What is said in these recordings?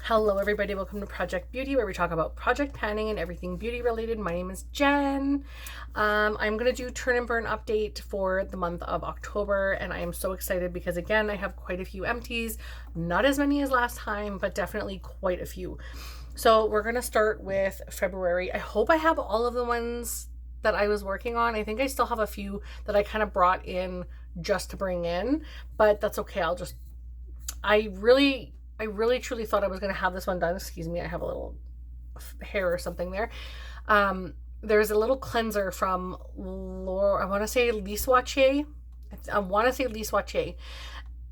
Hello everybody, welcome to Project Beauty, where we talk about project planning and everything beauty related. My name is Jen. I'm going to do turn and burn update for the month of October, and I am so excited because again, I have quite a few empties, not as many as last time, but definitely quite a few. So we're going to start with February. I hope I have all of the ones that I was working on. I think I still have a few that I kind of brought in just to bring in, but that's okay. I really truly thought I was going to have this one done. Excuse me, I have a little hair or something there. There's a little cleanser from I want to say Lise Watier.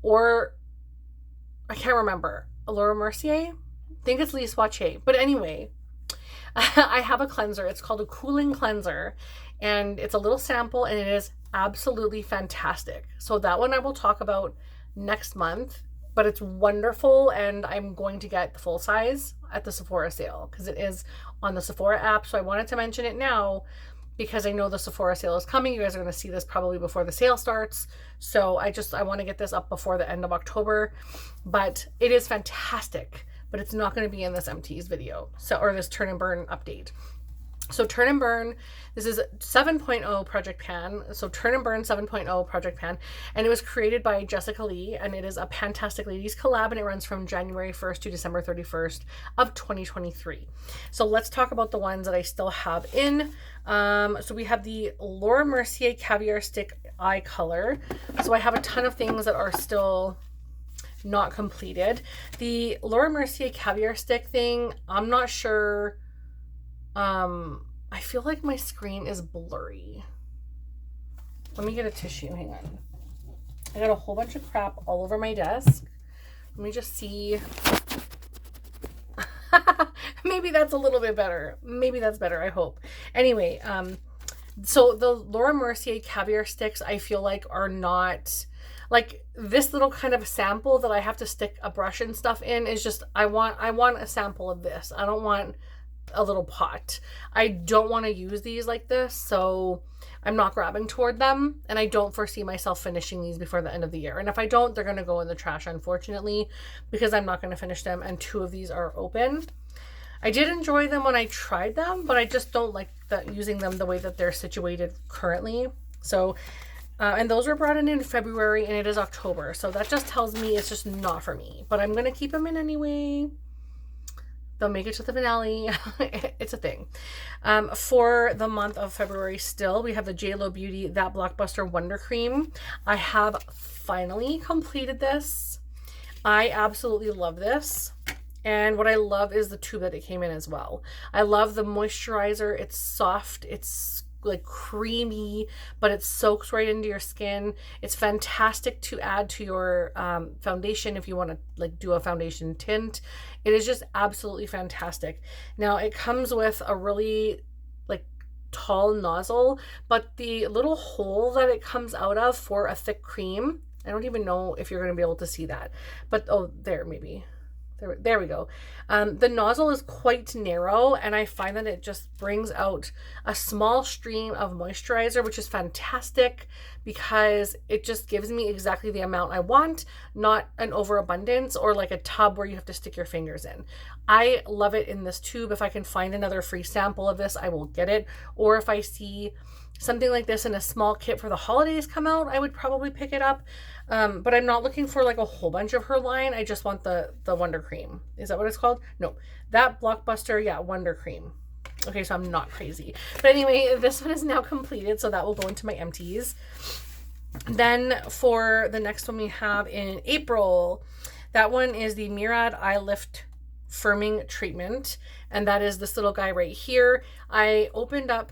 Or I can't remember. Laura Mercier? I think it's Lise Watier. But anyway, I have a cleanser. It's called a cooling cleanser, and it's a little sample, and it is absolutely fantastic. So that one I will talk about next month. But it's wonderful, and I'm going to get the full size at the Sephora sale because it is on the Sephora app. So I wanted to mention it now because I know the Sephora sale is coming. You guys are going to see this probably before the sale starts. So I want to get this up before the end of October. But it is fantastic, but it's not going to be in this MT's video, or this turn and burn update. So Turn and Burn, this is 7.0 Project Pan. So Turn and Burn 7.0 Project Pan. And it was created by Jessica Lee, and it is a Pantastic Ladies collab, and it runs from January 1st to December 31st of 2023. So let's talk about the ones that I still have in. So we have the Laura Mercier Caviar Stick Eye Color. So I have a ton of things that are still not completed. The Laura Mercier Caviar Stick thing, I'm not sure. I feel like my screen is blurry. Let me get a tissue. Hang on. I got a whole bunch of crap all over my desk. Let me just see. Maybe that's a little bit better. Maybe that's better. I hope. Anyway, so the Laura Mercier Caviar Sticks, I feel like are not like this little kind of sample that I have to stick a brush and stuff in is just, I want a sample of this. I don't want a little pot. I don't want to use these like this, so I'm not grabbing toward them, and I don't foresee myself finishing these before the end of the year. And if I don't, they're going to go in the trash, unfortunately, because I'm not going to finish them, and 2 of these are open. I did enjoy them when I tried them, but I just don't like using them the way that they're situated currently. So and those were brought in February, and it is October, so that just tells me it's just not for me, but I'm going to keep them in anyway. They'll make it to the finale. It's a thing. For the month of February still, we have the JLo Beauty That Blockbuster Wonder Cream. I have finally completed this. I absolutely love this. And what I love is the tube that it came in as well. I love the moisturizer. It's soft. It's like creamy, but it soaks right into your skin. It's fantastic to add to your foundation if you want to like do a foundation tint. It is just absolutely fantastic. Now it comes with a really like tall nozzle, but the little hole that it comes out of for a thick cream, I don't even know if you're going to be able to see that, but oh, there maybe. There we go. The nozzle is quite narrow, and I find that it just brings out a small stream of moisturizer, which is fantastic because it just gives me exactly the amount I want, not an overabundance or like a tub where you have to stick your fingers in. I love it in this tube. If I can find another free sample of this, I will get it. Or if I see something like this in a small kit for the holidays come out, I would probably pick it up. But I'm not looking for like a whole bunch of her line. I just want the Wonder Cream. Is that what it's called? No, that Blockbuster, yeah, Wonder Cream. Okay, so I'm not crazy. But anyway, this one is now completed, so that will go into my empties. Then for the next one we have in April, that one is the Murad Eye Lift Firming Treatment, and that is this little guy right here. I opened up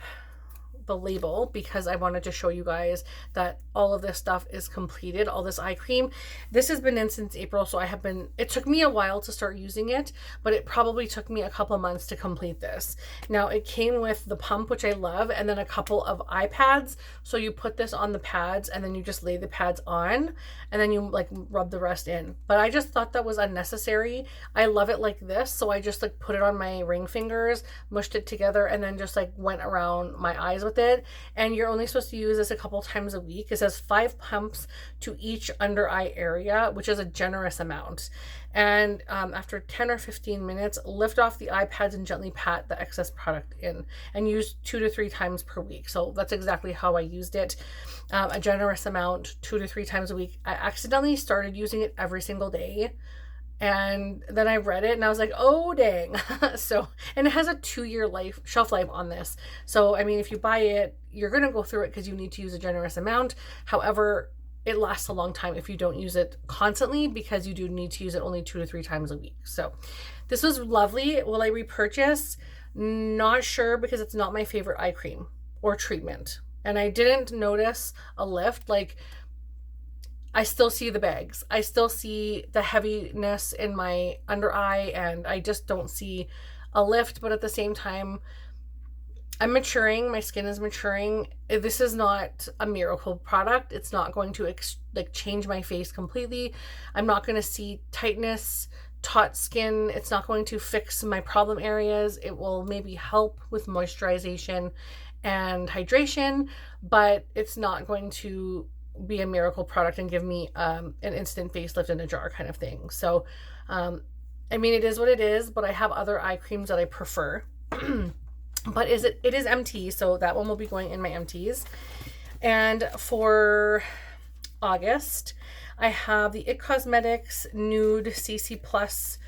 the label because I wanted to show you guys that all of this stuff is completed, all this eye cream. This has been in since April, so it took me a while to start using it, but it probably took me a couple months to complete this. Now it came with the pump, which I love, and then a couple of eye pads. So you put this on the pads and then you just lay the pads on and then you like rub the rest in. But I just thought that was unnecessary. I love it like this, so I just like put it on my ring fingers, mushed it together, and then just like went around my eyes with with it, and you're only supposed to use this a couple times a week. It says 5 pumps to each under eye area, which is a generous amount. And after 10 or 15 minutes, lift off the eye pads and gently pat the excess product in, and use 2 to 3 times per week. So that's exactly how I used it. A generous amount, 2 to 3 times a week. I accidentally started using it every single day, and then I read it and I was like, oh dang. So, and it has a 2-year shelf life on this. So I mean, if you buy it, you're gonna go through it because you need to use a generous amount. However, it lasts a long time if you don't use it constantly, because you do need to use it only 2 to 3 times a week. So this was lovely. Will I repurchase? Not sure, because it's not my favorite eye cream or treatment. And I didn't notice a lift. Like, I still see the bags. I still see the heaviness in my under eye, and I just don't see a lift. But at the same time, I'm maturing. My skin is maturing. This is not a miracle product. It's not going to change my face completely. I'm not going to see tightness, taut skin. It's not going to fix my problem areas. It will maybe help with moisturization and hydration, but it's not going to be a miracle product and give me an instant facelift in a jar kind of thing. So I mean, it is what it is, but I have other eye creams that I prefer. But it is MT, so that one will be going in my MTs. And for August, I have the IT Cosmetics Nude CC Plus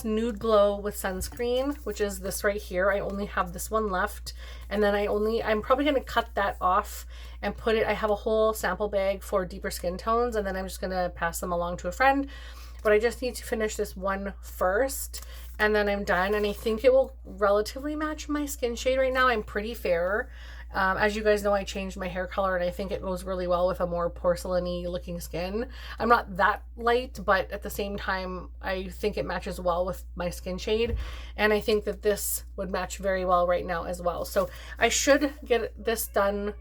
Nude Glow with Sunscreen, which is this right here. I only have this one left, and then I'm probably going to cut that off and put it, I have a whole sample bag for deeper skin tones, and then I'm just going to pass them along to a friend. But I just need to finish this one first, and then I'm done. And I think it will relatively match my skin shade right now. I'm pretty fair. As you guys know, I changed my hair color, and I think it goes really well with a more porcelain-y looking skin. I'm not that light, but at the same time, I think it matches well with my skin shade. And I think that this would match very well right now as well. So I should get this done,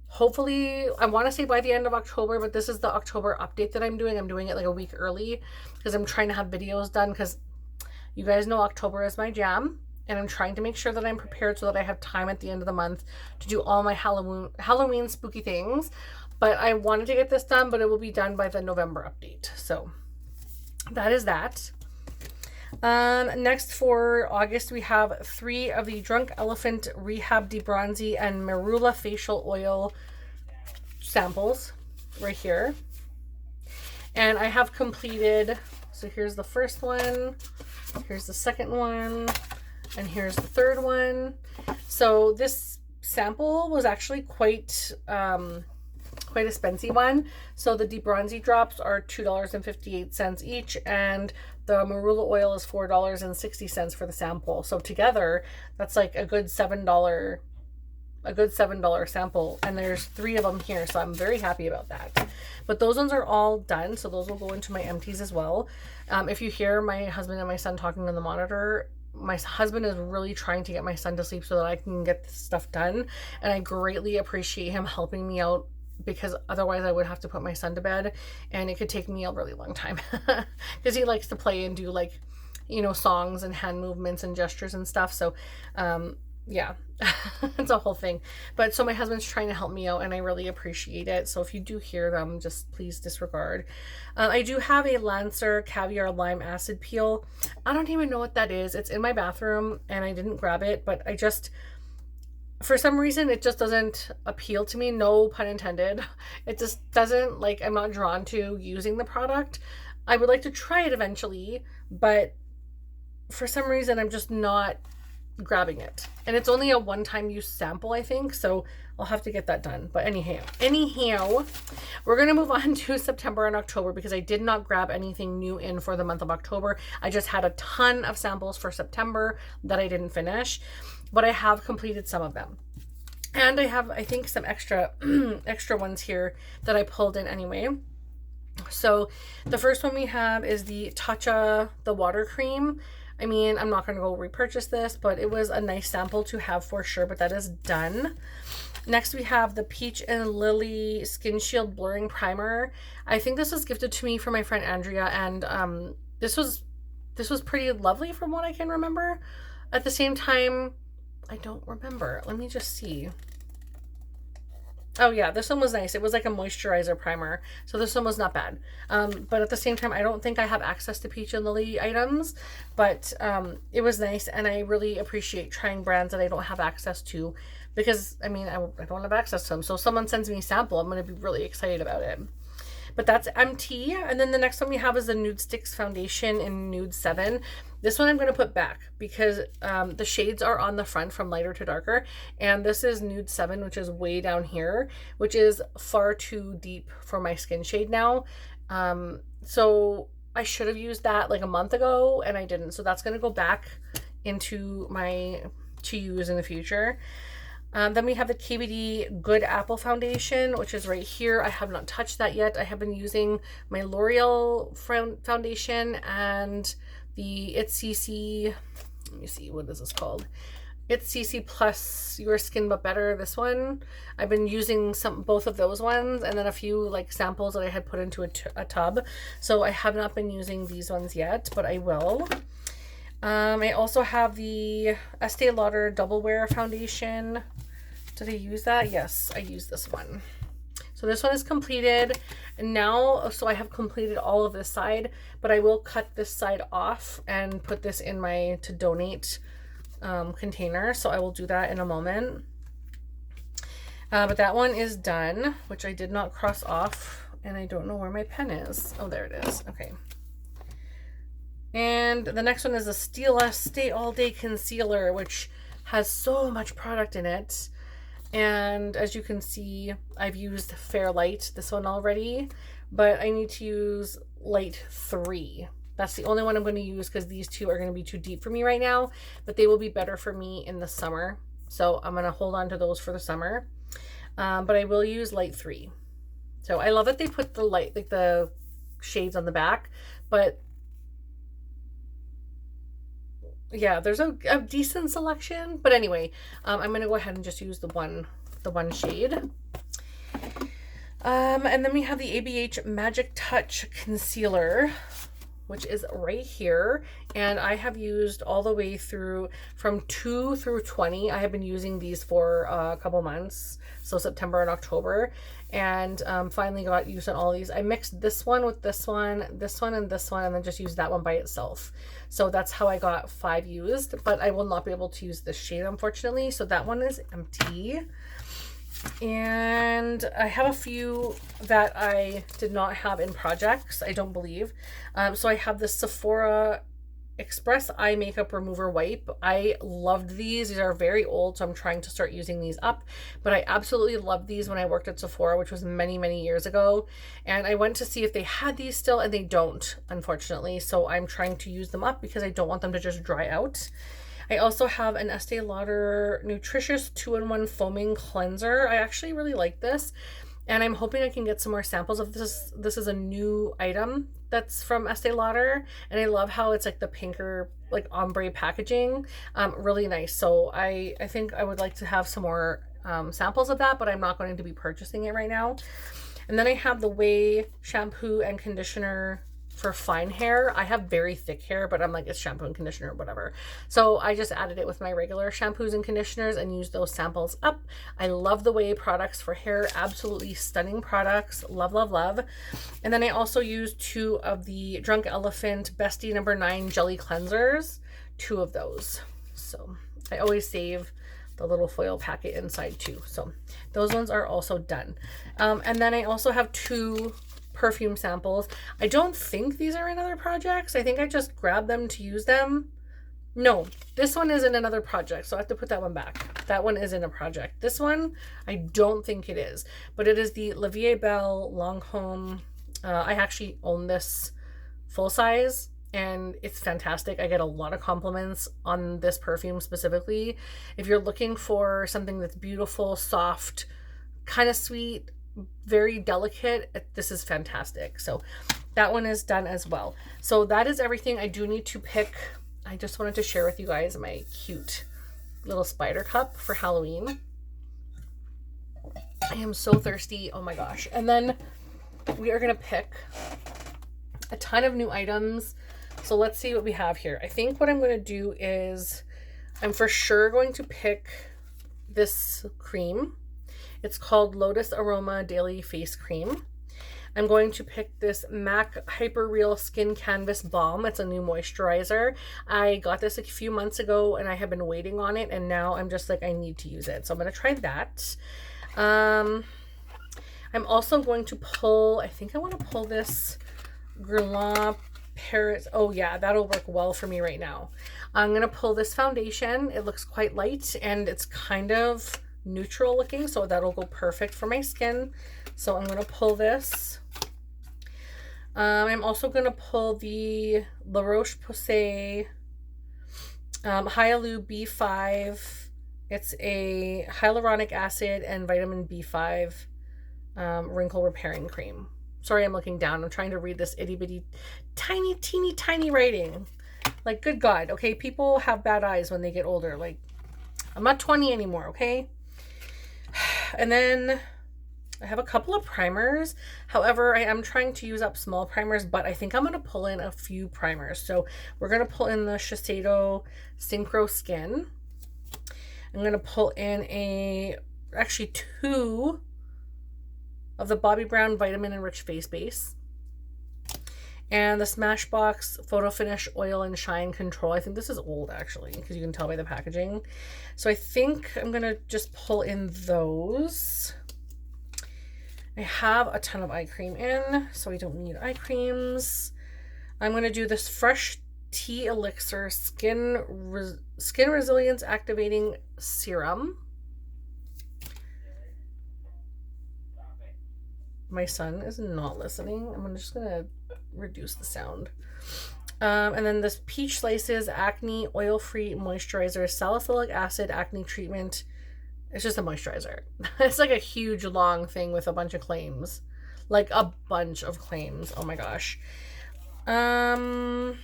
hopefully, I want to say by the end of October, but this is the October update that I'm doing. I'm doing it like a week early because I'm trying to have videos done, because you guys know October is my jam. And I'm trying to make sure that I'm prepared so that I have time at the end of the month to do all my Halloween spooky things. But I wanted to get this done, but it will be done by the November update. So that is that. Next for August, we have 3 of the Drunk Elephant Rehab Debronzy and Marula Facial Oil samples right here. And I have completed, so here's the first one, here's the second one, and here's the third one. So this sample was actually quite a spency one. So the Debronzy drops are $2.58 each, and the Marula oil is $4.60 for the sample. So together, that's like a good $7 sample, and there's 3 of them here, so I'm very happy about that. But those ones are all done, so those will go into my empties as well. If you hear my husband and my son talking on the monitor, my husband is really trying to get my son to sleep so that I can get this stuff done, and I greatly appreciate him helping me out, because otherwise I would have to put my son to bed, and it could take me a really long time because he likes to play and do, like, you know, songs and hand movements and gestures and stuff. So yeah, it's a whole thing. But so my husband's trying to help me out, and I really appreciate it. So if you do hear them, just please disregard. I do have a Lancer Caviar Lime Acid Peel. I don't even know what that is. It's in my bathroom and I didn't grab it, but I just, for some reason, it just doesn't appeal to me. No pun intended. It just doesn't, like, I'm not drawn to using the product. I would like to try it eventually, but for some reason, I'm just not grabbing it. And it's only a one-time use sample, I think, so I'll have to get that done. But anyhow, we're going to move on to September and October, because I did not grab anything new in for the month of October. I just had a ton of samples for September that I didn't finish, but I have completed some of them. And I have, I think, some extra ones here that I pulled in anyway. So the first one we have is the Tatcha, the water cream. I mean, I'm not going to go repurchase this, but it was a nice sample to have for sure, but that is done. Next, we have the Peach and Lily Skin Shield Blurring Primer. I think this was gifted to me from my friend Andrea, and this was pretty lovely from what I can remember. At the same time, I don't remember. Let me just see. Oh yeah, this one was nice. It was like a moisturizer primer. So this one was not bad. But at the same time, I don't think I have access to Peach and Lily items, but it was nice. And I really appreciate trying brands that I don't have access to because, I mean, I don't have access to them. So if someone sends me a sample, I'm going to be really excited about it. But that's MT. And then the next one we have is the Nude Sticks Foundation in Nude 7. This one I'm going to put back because the shades are on the front from lighter to darker. And this is Nude 7, which is way down here, which is far too deep for my skin shade now. So I should have used that like a month ago and I didn't. So that's going to go back into my to use in the future. Then we have the KVD Good Apple Foundation, which is right here. I have not touched that yet. I have been using my L'Oreal foundation and the It's CC, let me see, what is this called? It's CC Plus Your Skin But Better, this one. I've been using both of those ones and then a few like samples that I had put into a tub. So I have not been using these ones yet, but I will. I also have the Estee Lauder Double Wear Foundation. Did I use that? Yes, I used this one. So this one is completed. And now, so I have completed all of this side, but I will cut this side off and put this in my to donate container. So I will do that in a moment. But that one is done, which I did not cross off. And I don't know where my pen is. Oh, there it is. Okay. And the next one is the Stila Stay All Day Concealer, which has so much product in it. And as you can see, I've used Fairlight, this one already, but I need to use Light 3. That's the only one I'm going to use because these two are going to be too deep for me right now, but they will be better for me in the summer. So I'm going to hold on to those for the summer. But I will use Light 3. So I love that they put the light, like the shades on the back, but yeah, there's a decent selection, but anyway, I'm gonna go ahead and just use the one shade. And then we have the ABH Magic Touch Concealer, which is right here, and I have used all the way through from 2 through 20. I have been using these for a couple months, so September and October, and finally got used on all these. I mixed this one with this one, this one, and this one, and then just used that one by itself. So that's how I got 5 used, but I will not be able to use this shade, unfortunately. So that one is empty. And I have a few that I did not have in projects, I don't believe. So I have the Sephora Express Eye Makeup Remover Wipe. I loved these. These are very old, so I'm trying to start using these up. But I absolutely loved these when I worked at Sephora, which was many, many years ago. And I went to see if they had these still, and they don't, unfortunately. So I'm trying to use them up because I don't want them to just dry out. I also have an Estee Lauder Nutritious 2-in-1 Foaming Cleanser. I actually really like this, and I'm hoping I can get some more samples of this. This is a new item that's from Estee Lauder, and I love how it's like the pinker, like ombre packaging. Really nice. So I think I would like to have some more samples of that, but I'm not going to be purchasing it right now. And then I have the Ouai shampoo and conditioner for fine hair. I have very thick hair, but I'm like, it's shampoo and conditioner, whatever. So I just added it with my regular shampoos and conditioners and used those samples up. I love the Ouai products for hair. Absolutely stunning products. Love, love, love. And then I also used 2 of the Drunk Elephant Bestie No. 9 Jelly Cleansers. 2 of those. So I always save the little foil packet inside too. So those ones are also done. And then I also have 2 perfume samples. I don't think these are in other projects. I think I just grabbed them to use them. No, this one is in another project, so I have to put that one back. That one is in a project. This one, I don't think it is, but it is the La Vie Belle Lancôme. I actually own this full size, and it's fantastic. I get a lot of compliments on this perfume specifically. If you're looking for something that's beautiful, soft, kind of sweet, very delicate, this is fantastic. So that one is done as well. So that is everything. I do need to pick, I just wanted to share with you guys my cute little spider cup for Halloween. I am so thirsty, oh my gosh. And then we are gonna pick a ton of new items. So let's see what we have here. I think what I'm gonna do is I'm for sure going to pick this cream. It's called Lotus Aroma Daily Face Cream. I'm going to pick this MAC Hyper Real Skin Canvas Balm. It's a new moisturizer. I got this a few months ago and I have been waiting on it, and now I'm just like, I need to use it. So I'm going to try that. I'm also going to pull, I think I want to pull this Guerlain Paris. Oh yeah, that'll work well for me right now. I'm going to pull this foundation. It looks quite light and it's kind of neutral looking, so that'll go perfect for my skin. So I'm going to pull this. I'm also going to pull the La Roche-Posay Hyalu B5. It's a hyaluronic acid and vitamin B5 wrinkle repairing cream. Sorry, I'm looking down. I'm trying to read this itty bitty tiny teeny tiny writing. Like, good God, okay? People have bad eyes when they get older. Like, I'm not 20 anymore, okay? And then I have a couple of primers. However, I am trying to use up small primers, but I think I'm going to pull in a few primers. So we're going to pull in the Shiseido Synchro Skin. I'm going to pull in actually two of the Bobbi Brown Vitamin Enriched Face Base. And the Smashbox Photo Finish Oil and Shine Control. I think this is old, actually, because you can tell by the packaging. So I think I'm going to just pull in those. I have a ton of eye cream in, so I don't need eye creams. I'm going to do this Fresh Tea Elixir Skin Resilience Activating Serum. My son is not listening. I'm just going to reduce the sound. And then this Peach Slices Acne Oil-Free Moisturizer Salicylic Acid Acne Treatment. It's just a moisturizer. It's like a huge long thing with a bunch of claims. Like a bunch of claims. Oh my gosh. And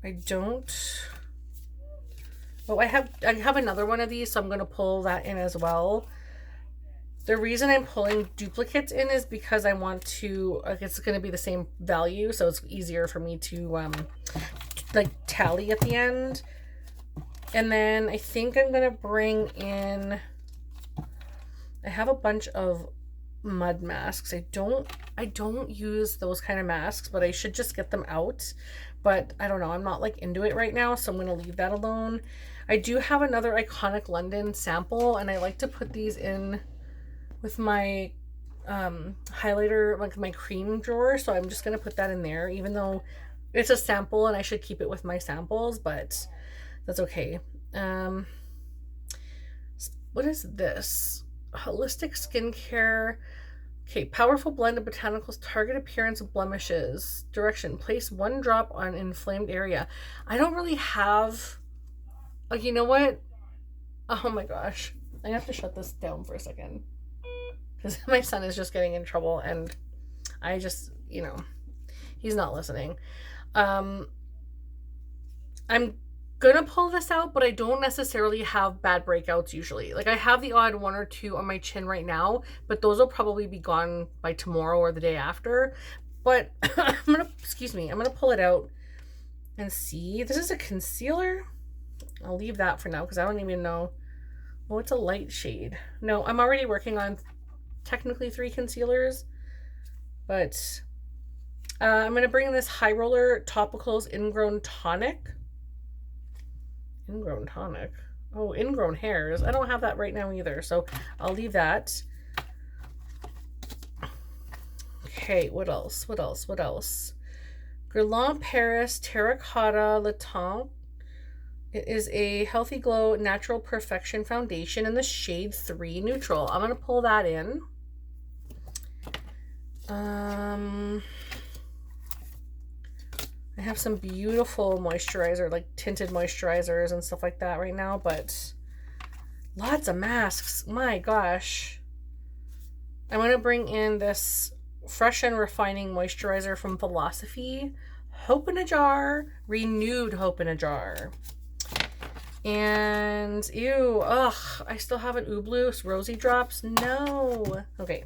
I don't... Oh, I have another one of these, so I'm going to pull that in as well. The reason I'm pulling duplicates in is because I want to, like, it's going to be the same value, so it's easier for me to, like, tally at the end. And then I think I'm going to bring in, I have a bunch of mud masks. I don't use those kind of masks, but I should just get them out. But I don't know, I'm not like into it right now, so I'm going to leave that alone. I do have another Iconic London sample, and I like to put these in with my highlighter, like my cream drawer, so I'm just going to put that in there, even though it's a sample and I should keep it with my samples, but that's okay. What is this? Holistic Skincare. Okay, powerful blend of botanicals, target appearance of blemishes. Direction, place 1 drop on inflamed area. I don't really have... Oh, you know what? Oh my gosh. I have to shut this down for a second. Because my son is just getting in trouble and I just, you know, he's not listening. I'm gonna pull this out, but I don't necessarily have bad breakouts usually. Like, I have the odd 1 or 2 on my chin right now, but those will probably be gone by tomorrow or the day after. But I'm gonna pull it out and see. This is a concealer. I'll leave that for now because I don't even know. Oh, it's a light shade. No, I'm already working on technically 3 concealers, but I'm gonna bring this High Roller Topicals Ingrown Tonic. Ingrown tonic. Oh, ingrown hairs. I don't have that right now either, so I'll leave that. Okay, what else? Guerlain Paris Terracotta Le Temps. It is a Healthy Glow Natural Perfection Foundation in the shade 3 Neutral. I'm going to pull that in. I have some beautiful moisturizer, like tinted moisturizers and stuff like that right now, but lots of masks. My gosh. I'm going to bring in this Fresh and Refining Moisturizer from Philosophy. Hope in a Jar. Renewed Hope in a Jar. And, ew, ugh, I still have an Hublot Rosy Drops. No. Okay.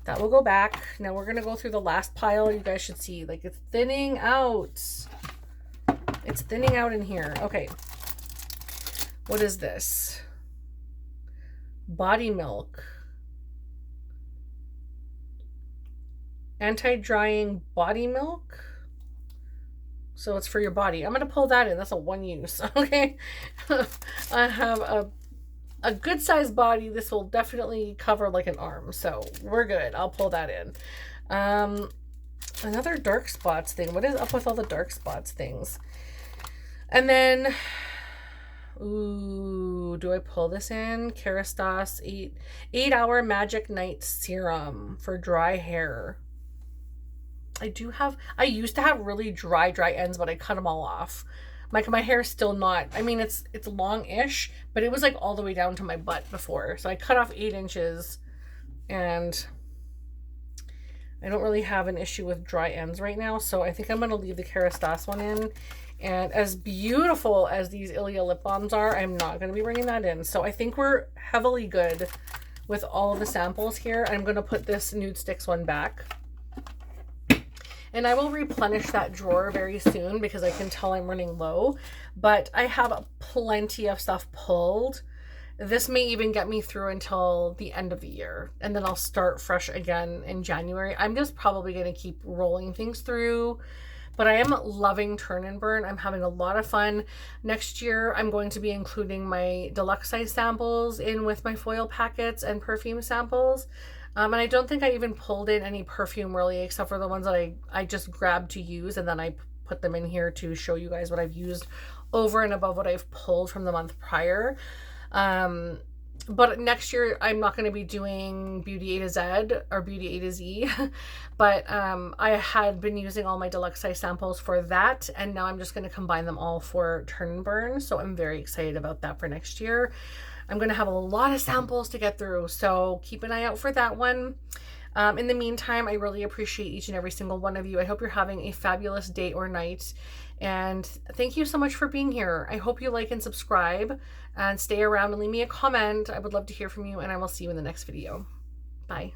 That will go back. Now we're going to go through the last pile. You guys should see, like, it's thinning out. It's thinning out in here. Okay. What is this? Body milk. Anti-drying body milk. So it's for your body. I'm going to pull that in. That's a one use. Okay. I have a good sized body. This will definitely cover like an arm. So we're good. I'll pull that in. Another dark spots thing. What is up with all the dark spots things? And then, ooh, do I pull this in? Kerastase 8-hour Magic Night Serum for dry hair. I used to have really dry ends, but I cut them all off. My hair's still not, I mean, it's long-ish, but it was like all the way down to my butt before. So I cut off 8 inches, and I don't really have an issue with dry ends right now. So I think I'm going to leave the Kerastase one in. And as beautiful as these Ilia lip balms are, I'm not going to be bringing that in. So I think we're heavily good with all of the samples here. I'm going to put this Nude Sticks one back. And I will replenish that drawer very soon because I can tell I'm running low. But I have plenty of stuff pulled. This may even get me through until the end of the year. And then I'll start fresh again in January. I'm just probably going to keep rolling things through. But I am loving Turn and Burn. I'm having a lot of fun. Next year, I'm going to be including my deluxe size samples in with my foil packets and perfume samples. And I don't think I even pulled in any perfume really, except for the ones that I just grabbed to use, and then I put them in here to show you guys what I've used over and above what I've pulled from the month prior. But next year I'm not going to be doing Beauty A to Z or Beauty A to Z, but I had been using all my deluxe size samples for that, and now I'm just going to combine them all for Turn and Burn. So I'm very excited about that for next year. I'm going to have a lot of samples to get through, so keep an eye out for that one. In the meantime, I really appreciate each and every single one of you. I hope you're having a fabulous day or night, and thank you so much for being here. I hope you like and subscribe and stay around and leave me a comment. I would love to hear from you, and I will see you in the next video. Bye.